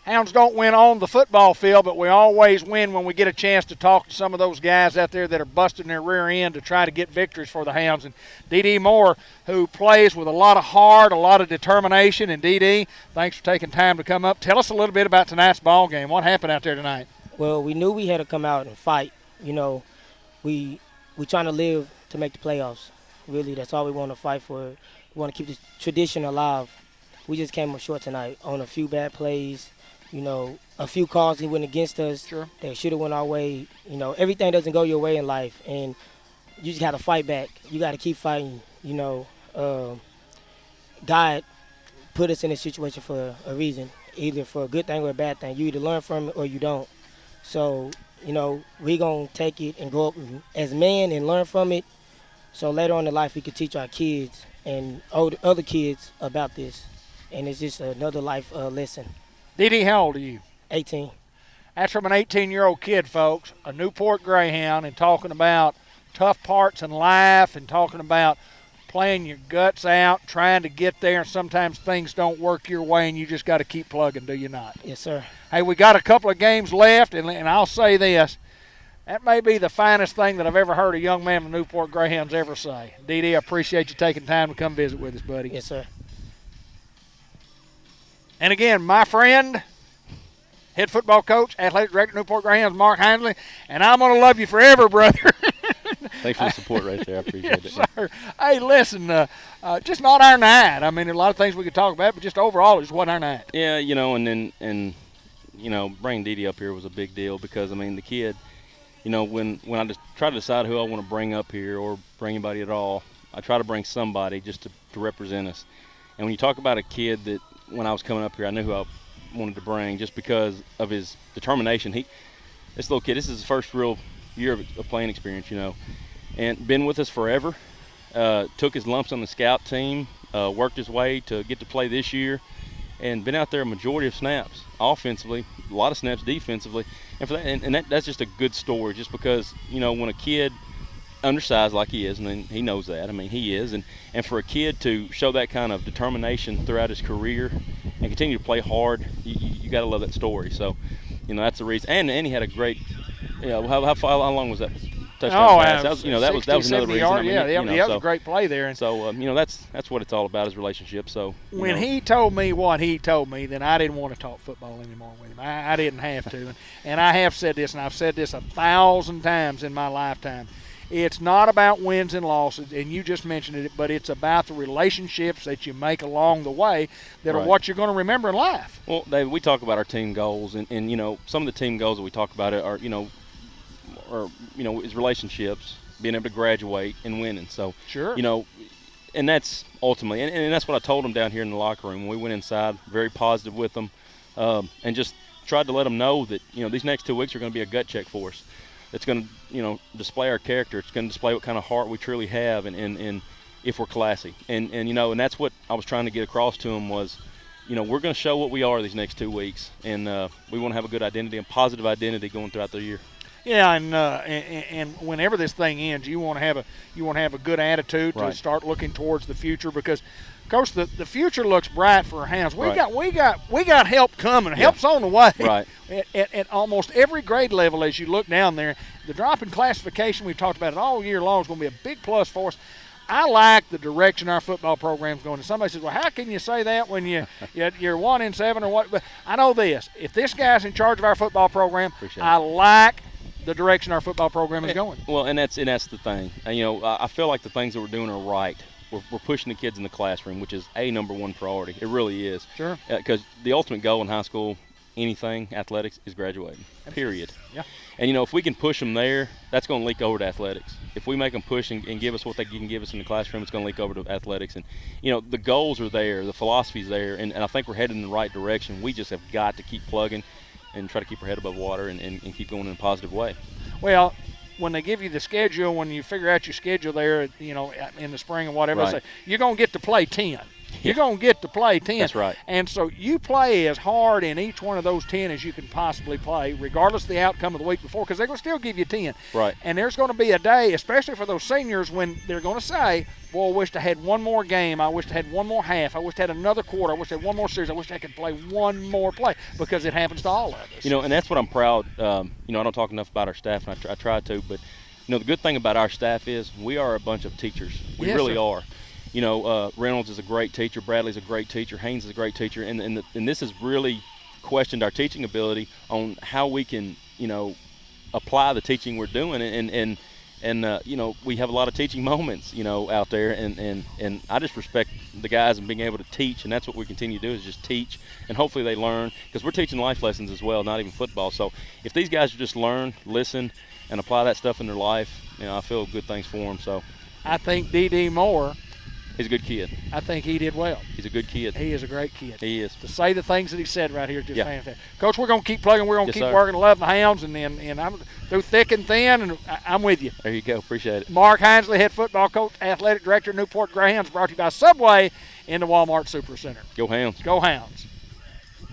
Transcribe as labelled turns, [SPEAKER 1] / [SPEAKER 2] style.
[SPEAKER 1] Hounds don't win on the football field, but we always win when we get a chance to talk to some of those guys out there that are busting their rear end to try to get victories for the Hounds. And D.D. Moore, who plays with a lot of heart, a lot of determination. And D.D., thanks for taking time to come up. Tell us a little bit about tonight's ball game. What happened out there tonight?
[SPEAKER 2] Well, we knew we had to come out and fight. You know, we trying to live to make the playoffs. Really, that's all we want to fight for. We want to keep the tradition alive. We just came up short tonight on a few bad plays. You know, a few calls he went against us.
[SPEAKER 1] Sure.
[SPEAKER 2] That should have went our way. You know, everything doesn't go your way in life, and you just got to fight back. You got to keep fighting. You know, God put us in this situation for a reason, either for a good thing or a bad thing. You either learn from it or you don't. So, you know, we going to take it and go up as men and learn from it. So later on in life, we can teach our kids and other kids about this. And it's just another life lesson.
[SPEAKER 1] D.D., how old are you?
[SPEAKER 2] 18.
[SPEAKER 1] That's from an 18-year-old kid, folks, a Newport Greyhound, and talking about tough parts in life and talking about playing your guts out, trying to get there, and sometimes things don't work your way, and you just got to keep plugging, do you not?
[SPEAKER 2] Yes, sir.
[SPEAKER 1] Hey, we got a couple of games left, and I'll say this. That may be the finest thing that I've ever heard a young man from Newport Greyhounds ever say. D.D., I appreciate you taking time to come visit with us, buddy.
[SPEAKER 2] Yes, sir.
[SPEAKER 1] And again, my friend, head football coach, athletic director, Newport Greyhounds, Mark Hindley, and I'm going to love you forever, brother.
[SPEAKER 3] Thanks for the support right there. I appreciate
[SPEAKER 1] Yes,
[SPEAKER 3] it.
[SPEAKER 1] sir. Hey, listen, just not our night. I mean, a lot of things we could talk about, but just overall, it just wasn't our night.
[SPEAKER 3] Yeah, you know, and you know, bringing Dee Dee up here was a big deal because, I mean, the kid, you know, when I just try to decide who I want to bring up here or bring anybody at all, I try to bring somebody just to represent us. And when you talk about a kid that, when I was coming up here, I knew who I wanted to bring just because of his determination. This little kid, this is his first real year of playing experience, you know, and been with us forever. Took his lumps on the scout team, worked his way to get to play this year, and been out there a majority of snaps offensively, a lot of snaps defensively, and for that, and that's just a good story. Just because, you know, when a kid undersized like he is, and he knows that. I mean, he is, and for a kid to show that kind of determination throughout his career and continue to play hard, you got to love that story. So, you know, that's the reason. And he had a great, you know, how long was that touchdown pass? That was, you know, that was another reason.
[SPEAKER 1] Yard,
[SPEAKER 3] I mean,
[SPEAKER 1] yeah,
[SPEAKER 3] you know,
[SPEAKER 1] that was a great play there. And
[SPEAKER 3] so, you know, that's what it's all about, is relationships. So
[SPEAKER 1] when he told me what he told me, then I didn't want to talk football anymore with him. I didn't have to, and I have said this, and I've said this 1,000 times in my lifetime. It's not about wins and losses, and you just mentioned it, but it's about the relationships that you make along the way that are what you're going to remember in life.
[SPEAKER 3] Well, David, we talk about our team goals, and you know, some of the team goals that we talk about are, you know, is relationships, being able to graduate and winning. So,
[SPEAKER 1] sure,
[SPEAKER 3] you know, and that's ultimately, and that's what I told them down here in the locker room. When we went inside, very positive with them, and just tried to let them know that, you know, these next 2 weeks are going to be a gut check for us. It's going to, you know, display our character. It's going to display what kind of heart we truly have, and if we're classy. And you know, and that's what I was trying to get across to them was, you know, we're going to show what we are these next 2 weeks, and we want to have a good identity and positive identity going throughout the year.
[SPEAKER 1] Yeah, and whenever this thing ends, you want to have a good attitude to start looking towards the future, because, Coach, the future looks bright for our Hounds. We got help coming. Help's on the way.
[SPEAKER 3] Right.
[SPEAKER 1] At almost every grade level, as you look down there, the drop in classification, we've talked about it all year long, is going to be a big plus for us. I like the direction our football program's going. And somebody says, well, how can you say that when you're 1-7 or what? But I know this. If this guy's in charge of our football program, I like the direction our football program is going.
[SPEAKER 3] Well, and that's the thing. And, you know, I feel like the things that we're doing are right. We're pushing the kids in the classroom, which is number one priority. It really is.
[SPEAKER 1] Sure.
[SPEAKER 3] Because the ultimate goal in high school, anything, athletics, is graduating, period.
[SPEAKER 1] Yeah.
[SPEAKER 3] And, you know, if we can push them there, that's going to leak over to athletics. If we make them push and give us what they can give us in the classroom, it's going to leak over to athletics. And, you know, the goals are there, the philosophy's there, and I think we're headed in the right direction. We just have got to keep plugging and try to keep our head above water and keep going in a positive way.
[SPEAKER 1] Well, when they give you the schedule, when you figure out your schedule there, you know, in the spring or whatever, say, you're going to get to play 10. You're going to get to play 10.
[SPEAKER 3] That's right.
[SPEAKER 1] And so you play as hard in each one of those 10 as you can possibly play, regardless of the outcome of the week before, because they're going to still give you 10.
[SPEAKER 3] Right.
[SPEAKER 1] And there's going to be a day, especially for those seniors, when they're going to say, boy, I wished I had one more game. I wished I had one more half. I wished I had another quarter. I wish I had one more series. I wish I could play one more play, because it happens to all of us.
[SPEAKER 3] And that's what I'm proud. I don't talk enough about our staff, and I try to, but the good thing about our staff is we are a bunch of teachers. We
[SPEAKER 1] Yes,
[SPEAKER 3] really
[SPEAKER 1] sir.
[SPEAKER 3] are. Reynolds is a great teacher. Bradley's a great teacher. Haynes is a great teacher. And this has really questioned our teaching ability on how we can, apply the teaching we're doing. And we have a lot of teaching moments, out there. And I just respect the guys and being able to teach. And that's what we continue to do, is just teach. And hopefully they learn, because we're teaching life lessons as well, not even football. So if these guys just learn, listen, and apply that stuff in their life, I feel good things for them. So
[SPEAKER 1] I think D.D. Moore,
[SPEAKER 3] he's a good kid.
[SPEAKER 1] I think he did well.
[SPEAKER 3] He's a good kid.
[SPEAKER 1] He is a great kid.
[SPEAKER 3] He is.
[SPEAKER 1] To say the things that he said right here is just
[SPEAKER 3] Yeah.
[SPEAKER 1] fantastic. Coach, we're going to keep plugging. We're going to
[SPEAKER 3] Yes,
[SPEAKER 1] keep
[SPEAKER 3] sir.
[SPEAKER 1] working, love the Hounds, and I'm through thick and thin, and I'm with you.
[SPEAKER 3] There you go. Appreciate it.
[SPEAKER 1] Mark Hinesley, head football coach, athletic director, Newport Greyhounds, brought to you by Subway in the Walmart Supercenter.
[SPEAKER 3] Go Hounds.
[SPEAKER 1] Go Hounds.